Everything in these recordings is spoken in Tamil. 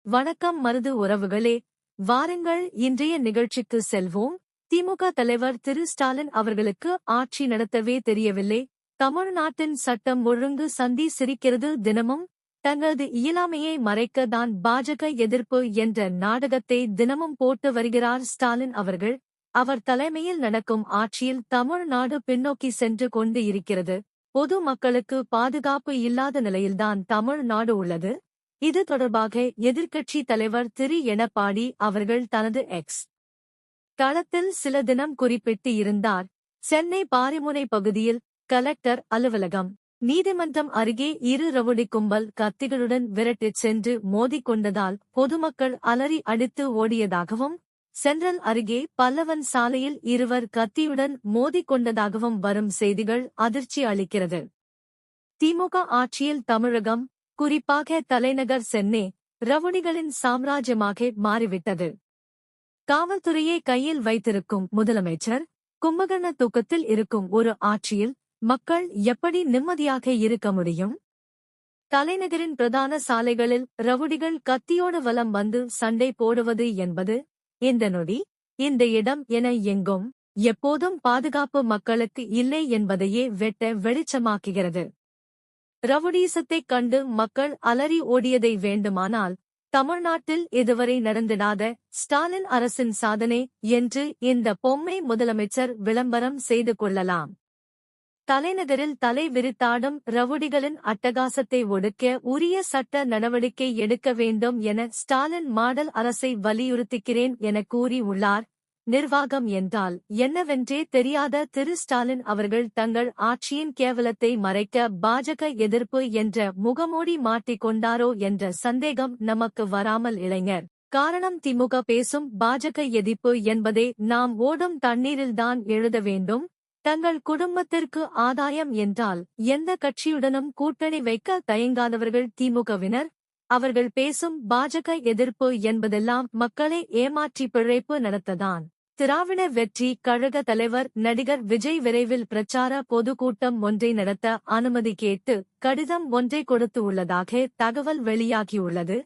வணக்கம் மருது உறவுகளே, வாருங்கள் இன்றைய நிகழ்ச்சிக்கு செல்வோம். திமுக தலைவர் திரு ஸ்டாலின் அவர்களுக்கு ஆட்சி நடத்தவே தெரியவில்லை. தமிழ்நாட்டின் சட்டம் ஒழுங்கு சந்தி சிரிக்கிறது. தினமும் தங்களது இயலாமையை மறைக்க தான் பாஜக எதிர்ப்பு என்ற நாடகத்தை தினமும் போட்டு வருகிறார் ஸ்டாலின் அவர்கள். அவர் தலைமையில் நடக்கும் ஆட்சியில் தமிழ்நாடு பின்னோக்கி சென்று கொண்டு இருக்கிறது. பொது மக்களுக்கு பாதுகாப்பு இல்லாத நிலையில்தான் தமிழ்நாடு உள்ளது. இது தொடர்பாக எதிர்க்கட்சி தலைவர் திரு எடப்பாடி அவர்கள் தனது எக்ஸ் தளத்தில் சில தினம் குறிப்பிட்டு இருந்தார். சென்னை பாரிமுனை பகுதியில் கலெக்டர் அலுவலகம், நீதிமன்றம் அருகே இரு ரவுடி கும்பல் கத்திகளுடன் விரட்டிச் சென்று மோதிக்கொண்டதால் பொதுமக்கள் அலறி அடித்து ஓடியதாகவும், சென்ட்ரல் அருகே பல்லவன் சாலையில் இருவர் கத்தியுடன் மோதிக்கொண்டதாகவும் வரும் செய்திகள் அதிர்ச்சி அளிக்கிறது. திமுக ஆட்சியில் தமிழகம், குறிப்பாக தலைநகர் சென்னை ரவுடிகளின் சாம்ராஜ்யமாக மாறிவிட்டது. காவல்துறையை கையில் வைத்திருக்கும் முதலமைச்சர் கும்பகர்ண தூக்கத்தில் இருக்கும் ஒரு ஆட்சியில் மக்கள் எப்படி நிம்மதியாக இருக்க முடியும்? தலைநகரின் பிரதான சாலைகளில் ரவுடிகள் கத்தியோடு வலம் வந்து சண்டை போடுவது என்பது இந்த நொடி, இந்த இடம் என எங்கும் எப்போதும் பாதுகாப்பு மக்களுக்கு இல்லை என்பதையே வெட்ட வெளிச்சமாக்குகிறது. ரவுடீசத்தைக் கண்டு மக்கள் அலறி ஓடியதை வேண்டுமானால் தமிழ்நாட்டில் இதுவரை நடந்திடாத ஸ்டாலின் அரசின் சாதனை என்று இந்த பொம்மை முதலமைச்சர் விளம்பரம் செய்து கொள்ளலாம். தலைநகரில் தலை விரித்தாடும் ரவுடிகளின் அட்டகாசத்தை ஒடுக்க உரிய சட்ட நடவடிக்கை எடுக்க வேண்டும் என ஸ்டாலின் மாடல் அரசை வலியுறுத்துகிறேன் என கூறி உள்ளார். நிர்வாகம் என்றால் என்னவென்றே தெரியாத திரு ஸ்டாலின் அவர்கள் தங்கள் ஆட்சியின் கேவலத்தை மறைக்க பாஜக எதிர்ப்பு என்ற முகமூடி மாட்டிக் கொண்டாரோ என்ற சந்தேகம் நமக்கு வராமல் இளைஞர். காரணம், திமுக பேசும் பாஜக எதிர்ப்பு என்பதை நாம் ஓடும் தண்ணீரில்தான் எழுத வேண்டும். தங்கள் குடும்பத்திற்கு ஆதாயம் என்றால் எந்த கட்சியுடனும் கூட்டணி வைக்க தயங்காதவர்கள் திமுகவினர். அவர்கள் பேசும் பாஜக எதிர்ப்பு என்பதெல்லாம் மக்களை ஏமாற்றி பிழைப்பு நடத்ததான். திராவிட வெற்றி கழக தலைவர் நடிகர் விஜய் விரைவில் பிரச்சார பொதுக்கூட்டம் ஒன்றை நடத்த அனுமதி கேட்டு கடிதம் ஒன்றை கொடுத்து உள்ளதாக தகவல் வெளியாகியுள்ளது.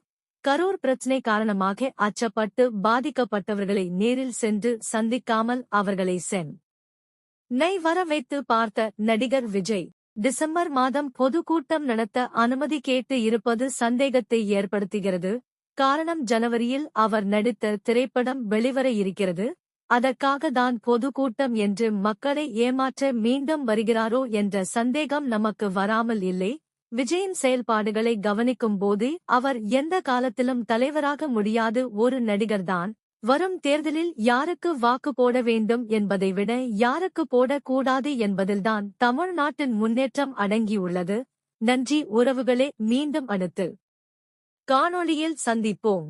கரூர் பிரச்சினை காரணமாக அச்சப்பட்டு பாதிக்கப்பட்டவர்களை நேரில் சென்று சந்திக்காமல் அவர்களை சென்னை வர வைத்து பார்த்த நடிகர் விஜய் டிசம்பர் மாதம் பொதுக்கூட்டம் நடத்த அனுமதி கேட்டு இருப்பது சந்தேகத்தை ஏற்படுத்துகிறது. காரணம், ஜனவரியில் அவர் நடித்த திரைப்படம் வெளிவர இருக்கிறது. அதற்காக தான் பொதுக்கூட்டம் என்று மக்களை ஏமாற்ற மீண்டும் வருகிறாரோ என்ற சந்தேகம் நமக்கு வராமல் இல்லை. விஜயின் செயல்பாடுகளை கவனிக்கும் போது அவர் எந்த காலத்திலும் தலைவராக முடியாது ஒரு நடிகர்தான். வரும் தேர்தலில் யாருக்கு வாக்கு போட வேண்டும் என்பதை விட யாருக்கு போடக்கூடாது என்பதில்தான் தமிழ்நாட்டின் முன்னேற்றம் அடங்கியுள்ளது. நன்றி உறவுகளே, மீண்டும் அடுத்து காணொளியில் சந்திப்போம்.